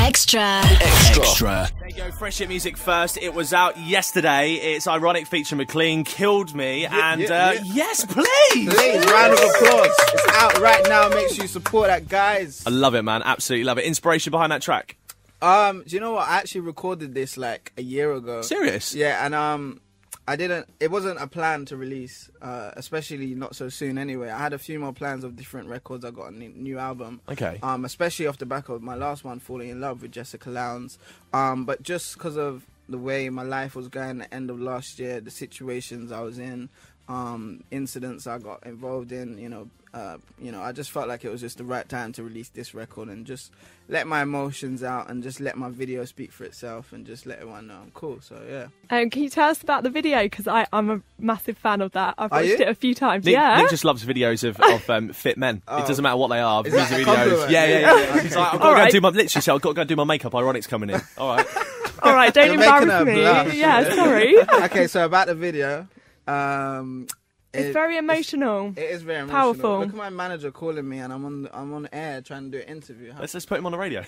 Extra. There you go, fresh hit music first. It was out yesterday. It's Ironik featuring McLean, Killed Me, yes, please! Please, round of applause. It's out right now. Make sure you support that, guys. I love it, man. Absolutely love it. Inspiration behind that track? Do you know what? I actually recorded this like a year ago. Serious? Yeah, and it wasn't a plan to release, especially not so soon anyway. I had a few more plans of different records. I got a new album. Okay. Especially off the back of my last one, Falling in Love with Jessica Lowndes. But just because of the way my life was going at the end of last year, the situations I was in, incidents I got involved in, I just felt like it was just the right time to release this record and just let my emotions out and just let my video speak for itself and just let everyone know I'm cool. So yeah. Can you tell us about the video? Because I'm a massive fan of that. I've watched it a few times. Nick Yeah. Nick just loves videos of fit men. It doesn't matter what they are. Is Music that a videos. compliment? Yeah. He's like, I've got to go All and do my literally. I've got to go and do my makeup. Ironic's coming in. All right. All right, don't You're making embarrass her me. blush. Yeah, sorry. Okay, so about the video, It's very emotional. It is very emotional. Powerful. Look at my manager calling me, and I'm on air trying to do an interview. Let's just put him on the radio.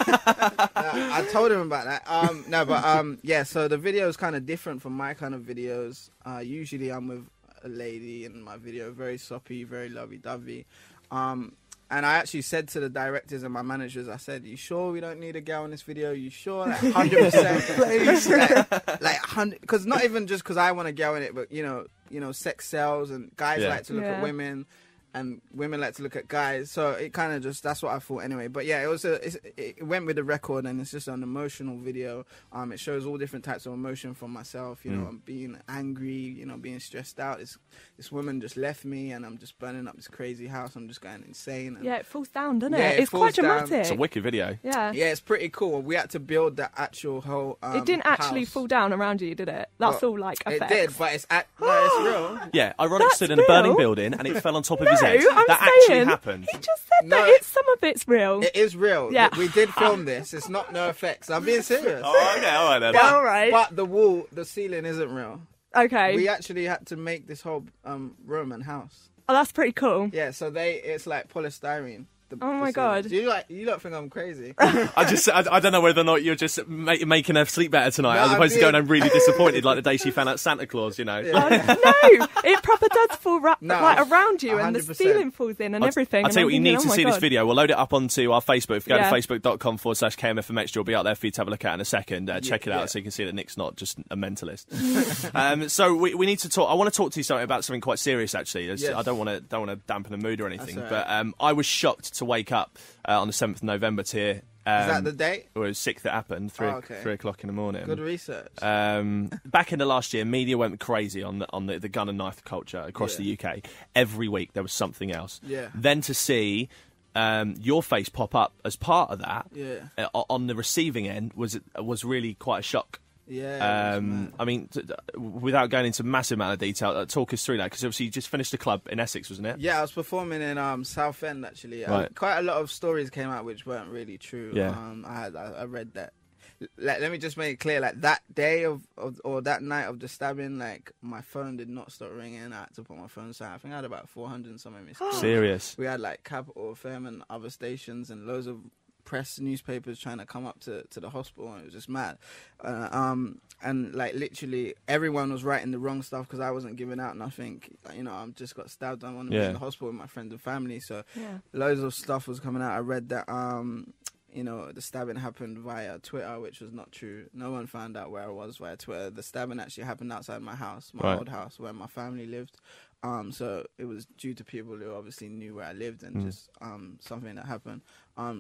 I told him about that. Yeah. So the video is kind of different from my kind of videos. Usually I'm with a lady in my video, very soppy, very lovey-dovey. And I actually said to the directors and my managers, I said, "You sure we don't need a girl in this video? You sure, like 100%, please, like 100? Because not even just because I want a girl in it, but you know, sex sells, and guys like to look at women, and women like to look at guys. So it kind of just that's what I thought anyway. But yeah, it went with the record, and it's just an emotional video. It shows all different types of emotion from myself. I'm being angry, being stressed out. This woman just left me, and I'm just burning up this crazy house. I'm just going insane. And Yeah, it falls down, doesn't it? Yeah, it It's quite falls down. dramatic. It's a wicked video. Yeah. Yeah, it's pretty cool. We had to build that actual whole. It didn't actually house. fall down around you, did it? That's all like It effects. did, but it's it's real. Yeah, Ironic That's stood in a burning real. building and it fell on top of his No, head. I'm That saying, actually happened. He just said No. that some of it's real. It is real. Yeah. We did film this. It's not no effects. I'm being serious. Oh, okay, all right then. But, All right. but the ceiling isn't real. Okay. We actually had to make this whole room and house. Oh, that's pretty cool. Yeah, so it's like polystyrene. Oh my the God. ceiling. You don't think I'm crazy? I don't know whether or not you're just making her sleep better tonight, No, as opposed to I'm going home really disappointed, like the day she found out Santa Claus. No, it proper does fall No, around you, and the 100%. ceiling falls in and everything. I'll tell you what, you need to see this video. video. We'll load it up onto our Facebook. If you go Yeah. to facebook.com/kmfm extra, it'll be out there for you to have a look at in a second. Check it out so you can see that Nick's not just a mentalist. So we need to talk. I want to talk to you about something quite serious, actually. Yes. I don't want to dampen the mood or anything, That's but all right. I was shocked to wake up on the 7th of November to hear. Is that the date? It was 6th that happened, 3 o'clock in the morning. Good research. Back in the last year, media went crazy on the gun and knife culture across the UK. Every week there was something else. Yeah. Then to see your face pop up as part of that on the receiving end was really quite a shock. Yeah. I mean, without going into massive amount of detail, talk us through that, because obviously you just finished a club in Essex, wasn't it? Yeah, I was performing in Southend actually. Right. Quite a lot of stories came out which weren't really true. Yeah. I read that. Let me just make it clear, like that day or that night of the stabbing, like my phone did not stop ringing. I had to put my phone aside. I think I had about 400 and something missed calls. Serious. We had like Capital FM and other stations and loads of press newspapers trying to come up to the hospital, and it was just mad. And like literally everyone was writing the wrong stuff because I wasn't giving out nothing. I just got stabbed. I want to be in the hospital with my friends and family, so loads of stuff was coming out. I read that the stabbing happened via Twitter, which was not true. No one found out where I was via Twitter. The stabbing actually happened outside my house, my old house where my family lived. So it was due to people who obviously knew where I lived, and just something that happened.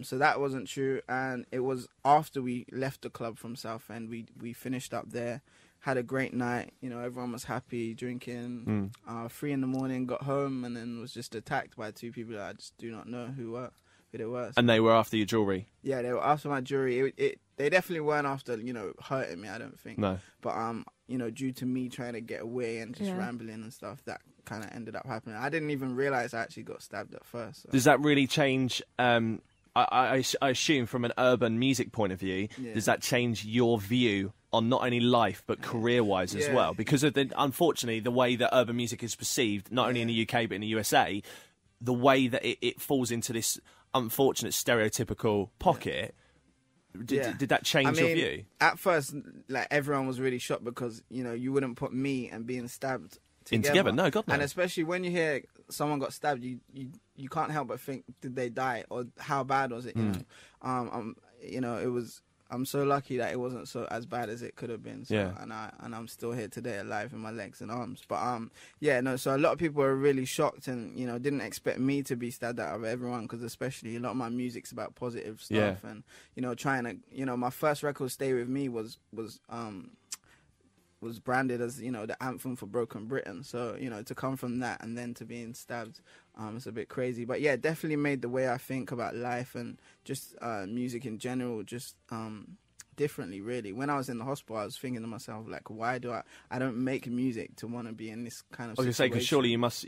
So that wasn't true, and it was after we left the club from Southend. We finished up there, had a great night. Everyone was happy, drinking. 3 a.m, got home, and then was just attacked by 2 people that I just do not know who they were. And they were after your jewellery? Yeah, they were after my jewellery. They definitely weren't after, hurting me, I don't think. No. But, due to me trying to get away and just rambling and stuff, that kind of ended up happening. I didn't even realise I actually got stabbed at first. So. Does that really change, I assume from an urban music point of view, does that change your view on not only life but career-wise as well? Because of unfortunately, the way that urban music is perceived, not only in the UK but in the USA, the way that it falls into this unfortunate stereotypical pocket Did that change your view? At first, like, everyone was really shocked because, you know, you wouldn't put me and being stabbed together. No, God, no. And especially when you hear someone got stabbed, you can't help but think, did they die, or how bad was it? You know, you know, it was. I'm so lucky that it wasn't so as bad as it could have been. So, and I'm still here today, alive in my legs and arms. But so a lot of people were really shocked and, you know, didn't expect me to be stabbed out of everyone, because especially a lot of my music's about positive stuff and, you know, trying to, you know, my first record, Stay With Me, was branded as, you know, the anthem for Broken Britain. So, you know, to come from that and then to being stabbed, it's a bit crazy. But yeah, definitely made the way I think about life and just music in general just differently, really. When I was in the hospital, I was thinking to myself, like, why do I don't make music to want to be in this kind of situation. I was going to say, because surely you must,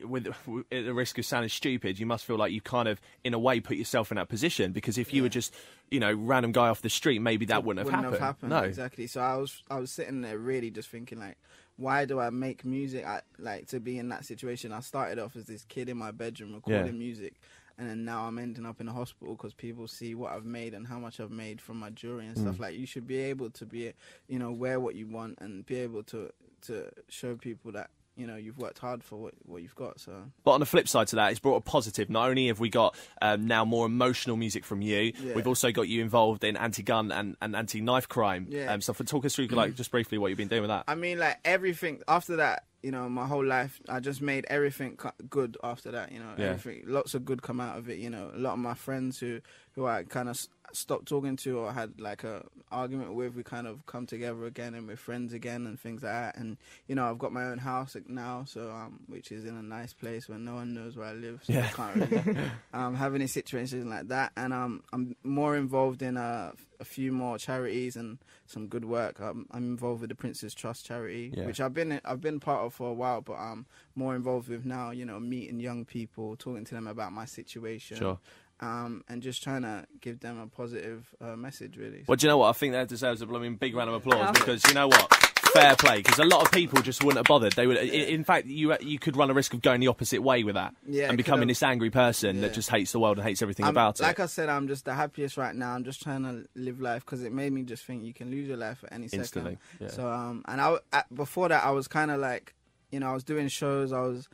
with at the risk of sounding stupid, you must feel like you kind of, in a way, put yourself in that position, because if you were just, you know, random guy off the street, maybe that wouldn't have happened. No, exactly. So I was sitting there really just thinking, like, why do I make music? Like, to be in that situation. I started off as this kid in my bedroom recording music, and then now I'm ending up in a hospital because people see what I've made and how much I've made from my jewelry and stuff. Like, you should be able to be, you know, wear what you want and be able to show people that, you know, you've worked hard for what you've got. So, but on the flip side to that, it's brought a positive. Not only have we got now more emotional music from you, we've also got you involved in anti-gun and anti-knife crime. So talk us through, like, just briefly what you've been doing with that. I mean, like, everything after that, you know, my whole life, I just made everything good after that, you know, everything, lots of good come out of it, you know. A lot of my friends who I kind of stopped talking to or had, like, a argument with, we kind of come together again and we're friends again and things like that. And, you know, I've got my own house now, so which is in a nice place where no one knows where I live, so I can't really have any situations like that. And I'm more involved in a few more charities and some good work. I'm involved with the Prince's Trust charity, which I've been part of for a while, but I'm more involved with now, you know, meeting young people, talking to them about my situation. And just trying to give them a positive message, really. Well, do you know what? I think that deserves a big round of applause, because you know what? Fair play, because a lot of people just wouldn't have bothered. They would, in fact, you could run a risk of going the opposite way with that, and becoming this angry person that just hates the world and hates everything about it. Like I said, I'm just the happiest right now. I'm just trying to live life, because it made me just think you can lose your life at any instantly. Second. So, and before that, I was kind of like, you know, I was doing shows. I was,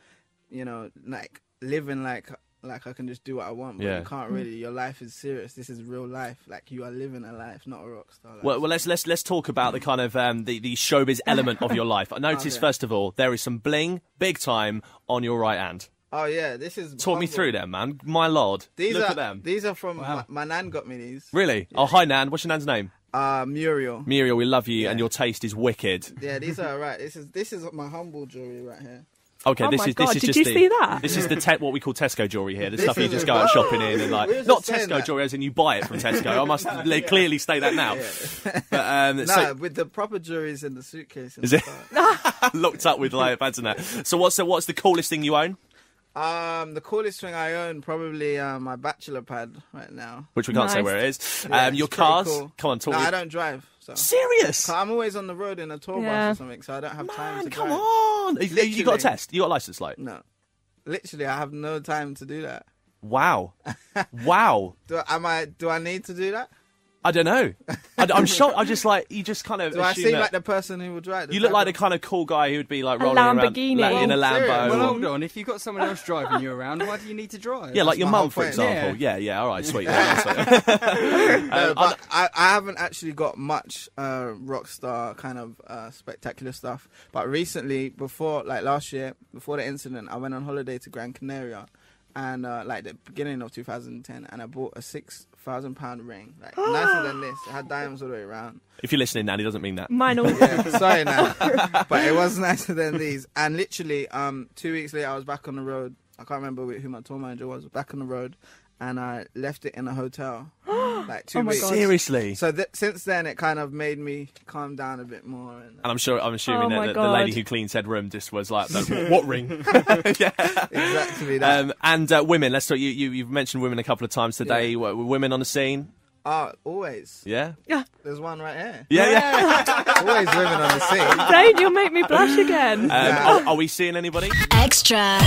you know, like living like I can just do what I want, but you can't really. Your life is serious. This is real life. Like, you are living a life, not a rock star life. Well, let's talk about the kind of the showbiz element of your life. I noticed first of all there is some bling, big time, on your right hand. Oh yeah, this is. Talk me through them, man. My lord, look at them. These are from my nan got me these. Really? Yeah. Oh, hi Nan. What's your nan's name? Muriel. Muriel, we love you, and your taste is wicked. Yeah, these are right. This is my humble jewelry right here. Okay, this is Did just you see that? This is what we call Tesco jewellery here. The stuff you just go out shopping in and, like, not Tesco jewellery as in you buy it from Tesco. I must clearly state that now. But, with the proper jewelries in the suitcase. Is it locked up with like pads and that? So what's the coolest thing you own? The coolest thing I own, probably my bachelor pad right now. Which we can't say where it is. Your cars? Cool. Come on, talk. No, I don't drive. So. Serious? I'm always on the road in a tour bus or something, so I don't have time to drive. Come on! You got a test? You got a license, like? No. Literally, I have no time to do that. Wow. Wow. Do I need to do that? I don't know. I'm shocked. I'm just like, you just kind of. Do I seem like the person who would drive? You look like the kind of cool guy who would be like rolling around in a Lambo. Well, hold on. If you've got someone else driving you around, why do you need to drive? Yeah, like your mum, for example. Yeah. All right, sweet. But I haven't actually got much rock star kind of spectacular stuff. But recently, last year, before the incident, I went on holiday to Gran Canaria. And like the beginning of 2010, and I bought a £6,000 ring, like nicer than this. It had diamonds all the way around. If you're listening, Nan, he doesn't mean that. Mine also. Yeah, sorry, Nan, but it was nicer than these. And literally, 2 weeks later, I was back on the road. I can't remember who my tour manager was. Back on the road, and I left it in a hotel. Like 2 weeks. Seriously? So since then, it kind of made me calm down a bit more. And I'm assuming that the lady who cleaned said room just was like, what ring? Yeah, exactly that. And women. Let's talk. You've mentioned women a couple of times today. Yeah. Women on the scene. Always. Yeah? Yeah. There's one right here. Yeah. Always women on the scene. Don't, you'll make me blush again. Are we seeing anybody? Extra.